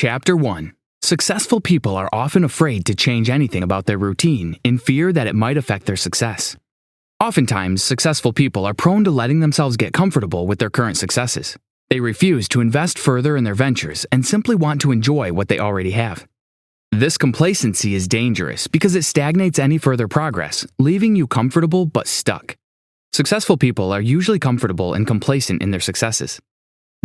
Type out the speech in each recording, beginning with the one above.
Chapter 1. Successful people are often afraid to change anything about their routine in fear that it might affect their success. Oftentimes, successful people are prone to letting themselves get comfortable with their current successes. They refuse to invest further in their ventures and simply want to enjoy what they already have. This complacency is dangerous because it stagnates any further progress, leaving you comfortable but stuck. Successful people are usually comfortable and complacent in their successes.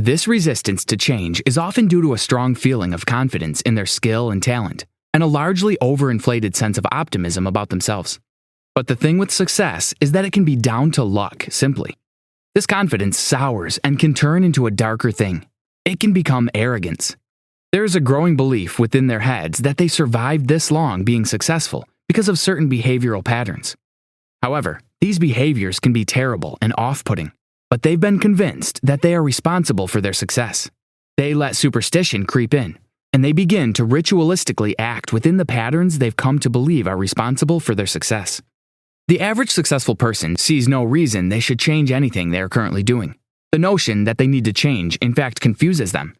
This resistance to change is often due to a strong feeling of confidence in their skill and talent, and a largely overinflated sense of optimism about themselves. But the thing with success is that it can be down to luck, simply. This confidence sours and can turn into a darker thing. It can become arrogance. There is a growing belief within their heads that they survived this long being successful because of certain behavioral patterns. However, these behaviors can be terrible and off-putting, but they've been convinced that they are responsible for their success. They let superstition creep in, and they begin to ritualistically act within the patterns they've come to believe are responsible for their success. The average successful person sees no reason they should change anything they are currently doing. The notion that they need to change, in fact, confuses them.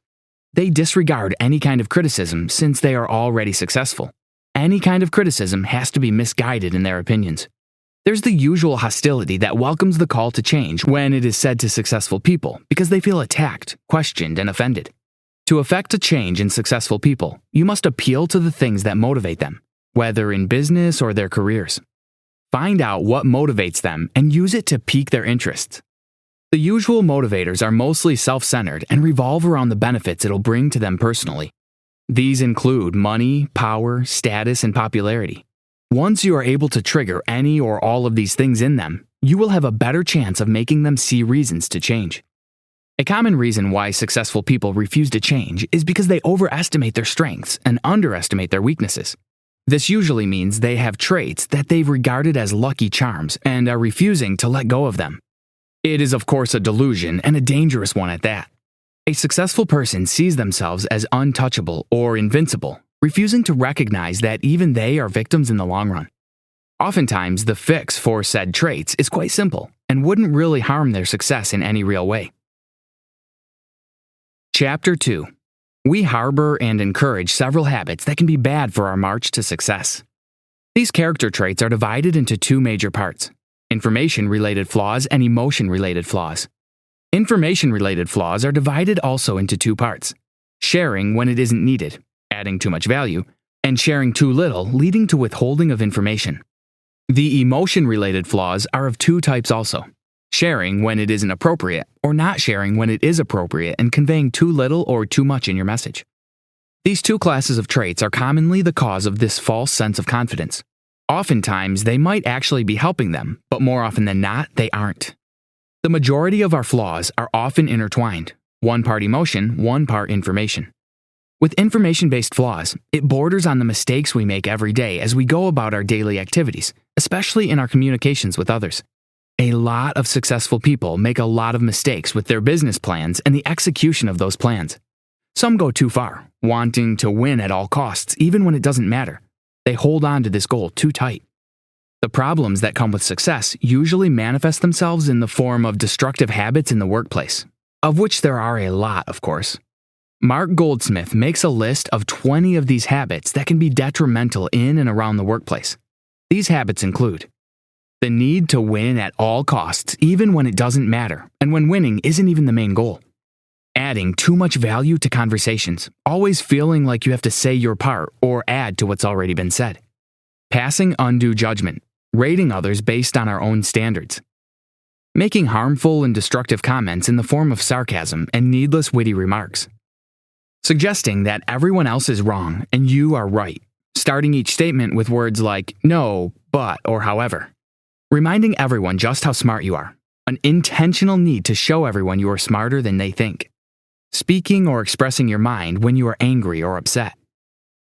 They disregard any kind of criticism since they are already successful. Any kind of criticism has to be misguided in their opinions. There's the usual hostility that welcomes the call to change when it is said to successful people because they feel attacked, questioned, and offended. To effect a change in successful people, you must appeal to the things that motivate them, whether in business or their careers. Find out what motivates them and use it to pique their interests. The usual motivators are mostly self-centered and revolve around the benefits it'll bring to them personally. These include money, power, status, and popularity. Once you are able to trigger any or all of these things in them, you will have a better chance of making them see reasons to change. A common reason why successful people refuse to change is because they overestimate their strengths and underestimate their weaknesses. This usually means they have traits that they've regarded as lucky charms and are refusing to let go of them. It is, of course, a delusion and a dangerous one at that. A successful person sees themselves as untouchable or invincible, refusing to recognize that even they are victims in the long run. Oftentimes, the fix for said traits is quite simple and wouldn't really harm their success in any real way. Chapter 2. We harbor and encourage several habits that can be bad for our march to success. These character traits are divided into two major parts: information-related flaws and emotion-related flaws. Information-related flaws are divided also into two parts: sharing when it isn't needed, adding too much value, and sharing too little, leading to withholding of information. The emotion-related flaws are of two types also: sharing when it isn't appropriate, or not sharing when it is appropriate and conveying too little or too much in your message. These two classes of traits are commonly the cause of this false sense of confidence. Oftentimes, they might actually be helping them, but more often than not, they aren't. The majority of our flaws are often intertwined: one part emotion, one part information. With information-based flaws, it borders on the mistakes we make every day as we go about our daily activities, especially in our communications with others. A lot of successful people make a lot of mistakes with their business plans and the execution of those plans. Some go too far, wanting to win at all costs, even when it doesn't matter. They hold on to this goal too tight. The problems that come with success usually manifest themselves in the form of destructive habits in the workplace, of which there are a lot, of course. Mark Goldsmith makes a list of 20 of these habits that can be detrimental in and around the workplace. These habits include the need to win at all costs, even when it doesn't matter, and when winning isn't even the main goal. Adding too much value to conversations, always feeling like you have to say your part or add to what's already been said. Passing undue judgment, rating others based on our own standards. Making harmful and destructive comments in the form of sarcasm and needless witty remarks. Suggesting that everyone else is wrong and you are right, starting each statement with words like no, but, or however. Reminding everyone just how smart you are. An intentional need to show everyone you are smarter than they think. Speaking or expressing your mind when you are angry or upset.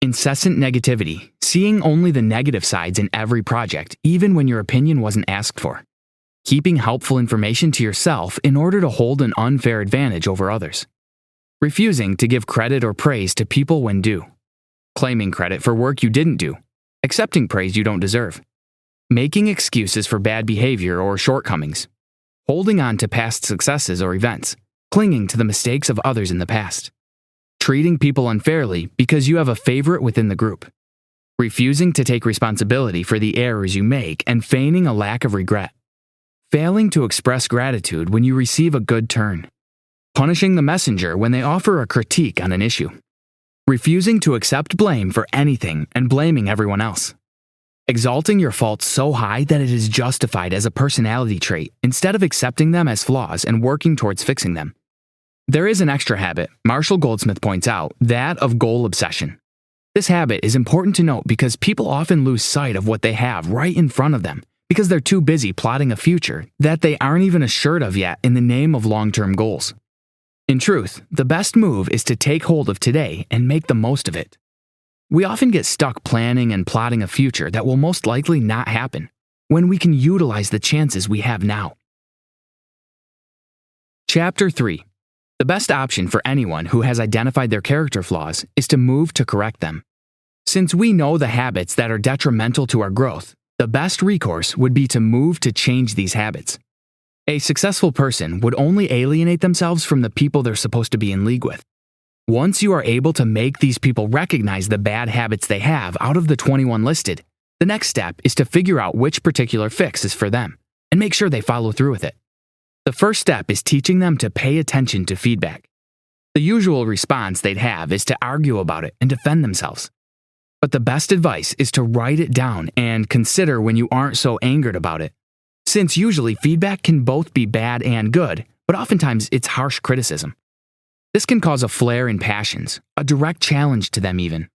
Incessant negativity, seeing only the negative sides in every project, even when your opinion wasn't asked for. Keeping helpful information to yourself in order to hold an unfair advantage over others. Refusing to give credit or praise to people when due. Claiming credit for work you didn't do. Accepting praise you don't deserve. Making excuses for bad behavior or shortcomings. Holding on to past successes or events. Clinging to the mistakes of others in the past. treating people unfairly because you have a favorite within the group. Refusing to take responsibility for the errors you make and feigning a lack of regret. Failing to express gratitude when you receive a good turn. Punishing the messenger when they offer a critique on an issue. Refusing to accept blame for anything and blaming everyone else. Exalting your faults so high that it is justified as a personality trait instead of accepting them as flaws and working towards fixing them. There is an extra habit, Marshall Goldsmith points out, that of goal obsession. This habit is important to note because people often lose sight of what they have right in front of them because they're too busy plotting a future that they aren't even assured of yet in the name of long-term goals. In truth, the best move is to take hold of today and make the most of it. We often get stuck planning and plotting a future that will most likely not happen when we can utilize the chances we have now. Chapter 3. The best option for anyone who has identified their character flaws is to move to correct them. Since we know the habits that are detrimental to our growth, the best recourse would be to move to change these habits. A successful person would only alienate themselves from the people they're supposed to be in league with. Once you are able to make these people recognize the bad habits they have out of the 21 listed, the next step is to figure out which particular fix is for them and make sure they follow through with it. The first step is teaching them to pay attention to feedback. The usual response they'd have is to argue about it and defend themselves. But the best advice is to write it down and consider when you aren't so angered about it. Since usually feedback can both be bad and good, but oftentimes it's harsh criticism. This can cause a flare in passions, a direct challenge to them even.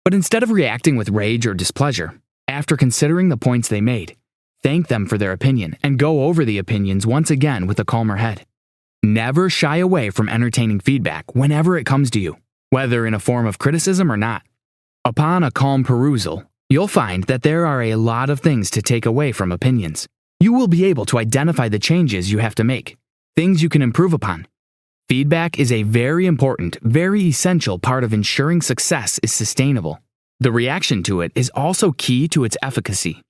But instead of reacting with rage or displeasure, after considering the points they made, thank them for their opinion and go over the opinions once again with a calmer head. Never shy away from entertaining feedback whenever it comes to you, whether in a form of criticism or not. Upon a calm perusal, you'll find that there are a lot of things to take away from opinions. You will be able to identify the changes you have to make, things you can improve upon. Feedback is a very important, very essential part of ensuring success is sustainable. The reaction to it is also key to its efficacy.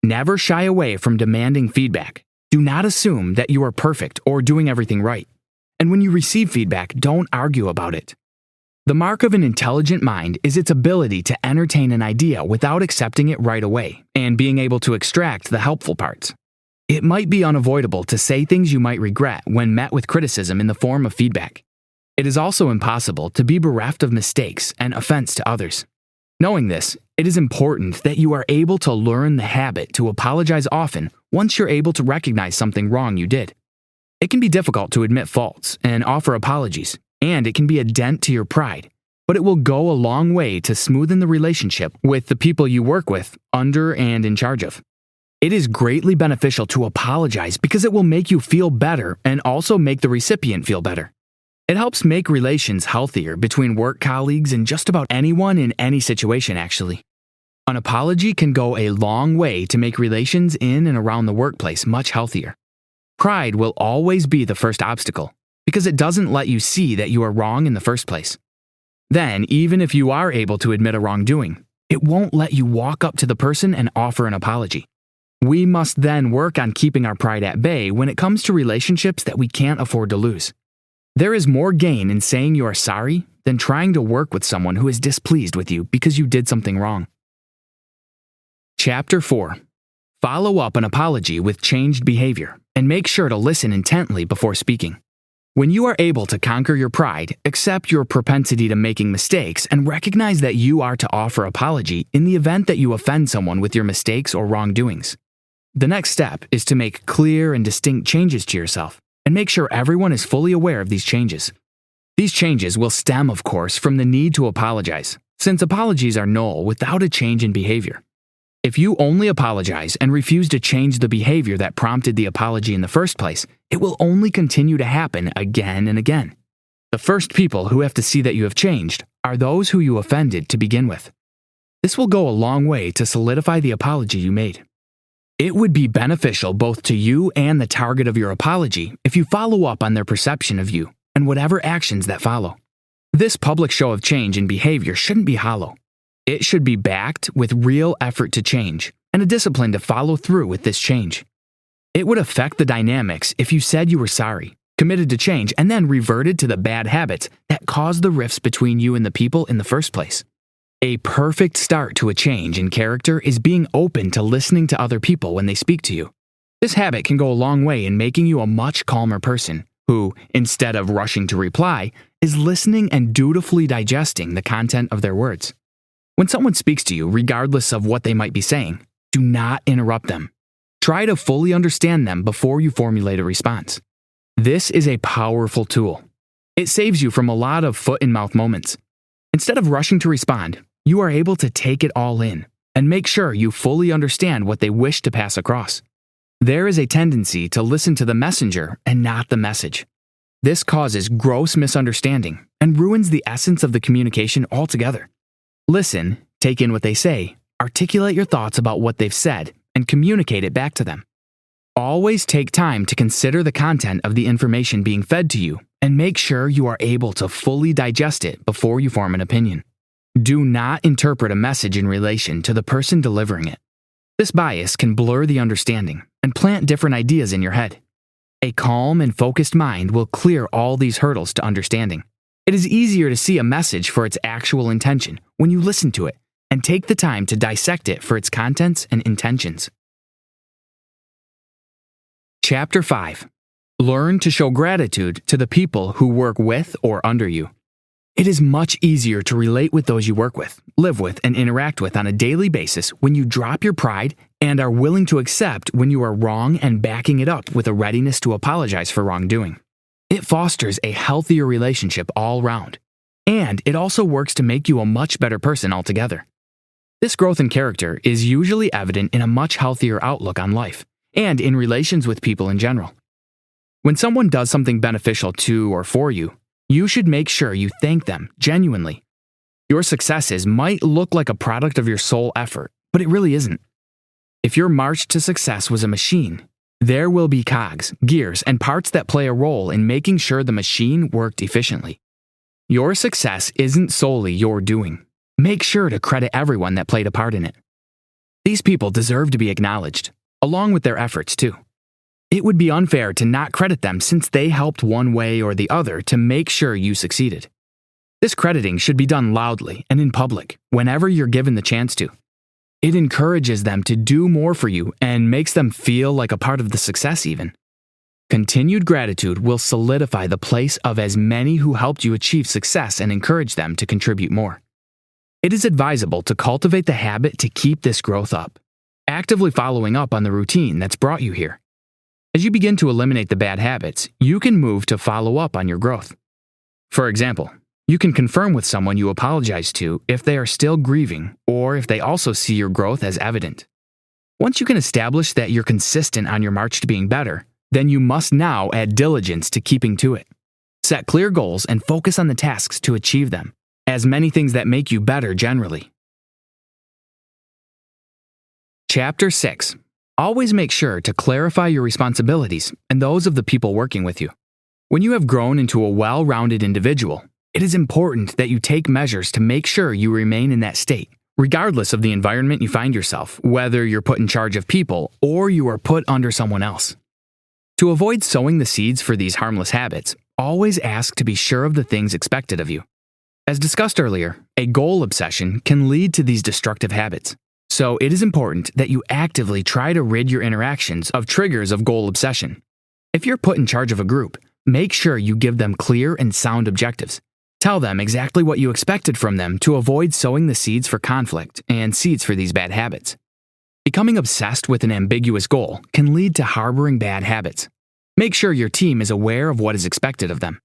Never shy away from demanding feedback. Do not assume that you are perfect or doing everything right. And when you receive feedback, don't argue about it. The mark of an intelligent mind is its ability to entertain an idea without accepting it right away and being able to extract the helpful parts. It might be unavoidable to say things you might regret when met with criticism in the form of feedback. It is also impossible to be bereft of mistakes and offense to others. Knowing this, it is important that you are able to learn the habit to apologize often once you're able to recognize something wrong you did. It can be difficult to admit faults and offer apologies, and it can be a dent to your pride, but it will go a long way to smoothen the relationship with the people you work with, under, and in charge of. It is greatly beneficial to apologize because it will make you feel better and also make the recipient feel better. It helps make relations healthier between work colleagues and just about anyone in any situation, actually. An apology can go a long way to make relations in and around the workplace much healthier. Pride will always be the first obstacle because it doesn't let you see that you are wrong in the first place. Then, even if you are able to admit a wrongdoing, it won't let you walk up to the person and offer an apology. We must then work on keeping our pride at bay when it comes to relationships that we can't afford to lose. There is more gain in saying you are sorry than trying to work with someone who is displeased with you because you did something wrong. Chapter 4. Follow up an apology with changed behavior and make sure to listen intently before speaking. When you are able to conquer your pride, accept your propensity to making mistakes, and recognize that you are to offer apology in the event that you offend someone with your mistakes or wrongdoings. The next step is to make clear and distinct changes to yourself and make sure everyone is fully aware of these changes. These changes will stem, of course, from the need to apologize, since apologies are null without a change in behavior. If you only apologize and refuse to change the behavior that prompted the apology in the first place, it will only continue to happen again and again. The first people who have to see that you have changed are those who you offended to begin with. This will go a long way to solidify the apology you made. It would be beneficial both to you and the target of your apology if you follow up on their perception of you and whatever actions that follow. This public show of change in behavior shouldn't be hollow. It should be backed with real effort to change and a discipline to follow through with this change. It would affect the dynamics if you said you were sorry, committed to change, and then reverted to the bad habits that caused the rifts between you and the people in the first place. A perfect start to a change in character is being open to listening to other people when they speak to you. This habit can go a long way in making you a much calmer person who, instead of rushing to reply, is listening and dutifully digesting the content of their words. When someone speaks to you, regardless of what they might be saying, do not interrupt them. Try to fully understand them before you formulate a response. This is a powerful tool. It saves you from a lot of foot-in-mouth moments. Instead of rushing to respond, you are able to take it all in and make sure you fully understand what they wish to pass across. There is a tendency to listen to the messenger and not the message. This causes gross misunderstanding and ruins the essence of the communication altogether. Listen, take in what they say, articulate your thoughts about what they've said, and communicate it back to them. Always take time to consider the content of the information being fed to you and make sure you are able to fully digest it before you form an opinion. Do not interpret a message in relation to the person delivering it. This bias can blur the understanding and plant different ideas in your head. A calm and focused mind will clear all these hurdles to understanding. It is easier to see a message for its actual intention when you listen to it and take the time to dissect it for its contents and intentions. Chapter 5. Learn to show gratitude to the people who work with or under you. It is much easier to relate with those you work with, live with, and interact with on a daily basis when you drop your pride and are willing to accept when you are wrong and backing it up with a readiness to apologize for wrongdoing. It fosters a healthier relationship all round, and it also works to make you a much better person altogether. This growth in character is usually evident in a much healthier outlook on life and in relations with people in general. When someone does something beneficial to or for you, you should make sure you thank them genuinely. Your successes might look like a product of your sole effort, but it really isn't. If your march to success was a machine, there will be cogs, gears, and parts that play a role in making sure the machine worked efficiently. Your success isn't solely your doing. Make sure to credit everyone that played a part in it. These people deserve to be acknowledged, along with their efforts too. It would be unfair to not credit them since they helped one way or the other to make sure you succeeded. This crediting should be done loudly and in public whenever you're given the chance to. It encourages them to do more for you and makes them feel like a part of the success even. Continued gratitude will solidify the place of as many who helped you achieve success and encourage them to contribute more. It is advisable to cultivate the habit to keep this growth up, actively following up on the routine that's brought you here. As you begin to eliminate the bad habits, you can move to follow up on your growth. For example, you can confirm with someone you apologize to if they are still grieving or if they also see your growth as evident. Once you can establish that you're consistent on your march to being better, then you must now add diligence to keeping to it. Set clear goals and focus on the tasks to achieve them, as many things that make you better generally. Chapter 6. Always make sure to clarify your responsibilities and those of the people working with you. When you have grown into a well-rounded individual, it is important that you take measures to make sure you remain in that state, regardless of the environment you find yourself, whether you're put in charge of people or you are put under someone else. To avoid sowing the seeds for these harmless habits, always ask to be sure of the things expected of you. As discussed earlier, a goal obsession can lead to these destructive habits. So it is important that you actively try to rid your interactions of triggers of goal obsession. If you're put in charge of a group, make sure you give them clear and sound objectives. Tell them exactly what you expected from them to avoid sowing the seeds for conflict and seeds for these bad habits. Becoming obsessed with an ambiguous goal can lead to harboring bad habits. Make sure your team is aware of what is expected of them.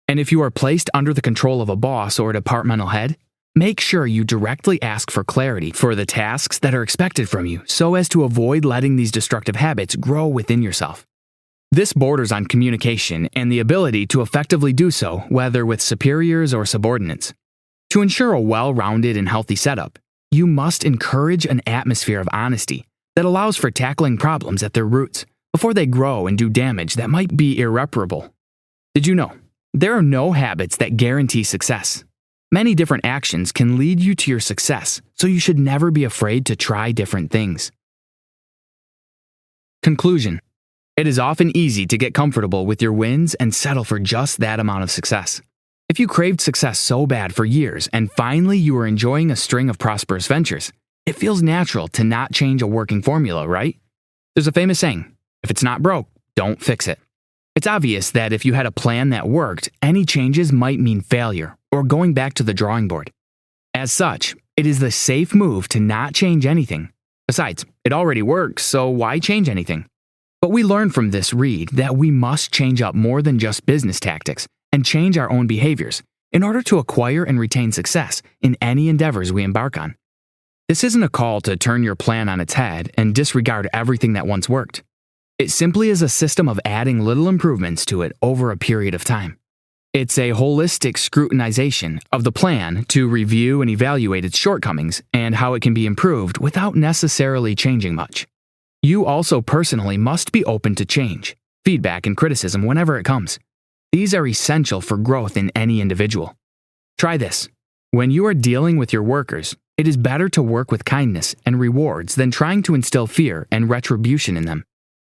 And if you are placed under the control of a boss or a departmental head, make sure you directly ask for clarity for the tasks that are expected from you so as to avoid letting these destructive habits grow within yourself. This borders on communication and the ability to effectively do so, whether with superiors or subordinates. To ensure a well-rounded and healthy setup, you must encourage an atmosphere of honesty that allows for tackling problems at their roots before they grow and do damage that might be irreparable. Did you know? There are no habits that guarantee success. Many different actions can lead you to your success, so you should never be afraid to try different things. Conclusion. It is often easy to get comfortable with your wins and settle for just that amount of success. If you craved success so bad for years and finally you are enjoying a string of prosperous ventures, it feels natural to not change a working formula, right? There's a famous saying, if it's not broke, don't fix it. It's obvious that if you had a plan that worked, any changes might mean failure or going back to the drawing board. As such, it is the safe move to not change anything. Besides, it already works, so why change anything? But we learn from this read that we must change up more than just business tactics and change our own behaviors in order to acquire and retain success in any endeavors we embark on. This isn't a call to turn your plan on its head and disregard everything that once worked. It simply is a system of adding little improvements to it over a period of time. It's a holistic scrutinization of the plan to review and evaluate its shortcomings and how it can be improved without necessarily changing much. You also personally must be open to change, feedback, and criticism whenever it comes. These are essential for growth in any individual. Try this. When you are dealing with your workers, it is better to work with kindness and rewards than trying to instill fear and retribution in them.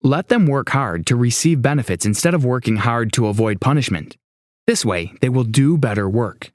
Let them work hard to receive benefits instead of working hard to avoid punishment. This way, they will do better work,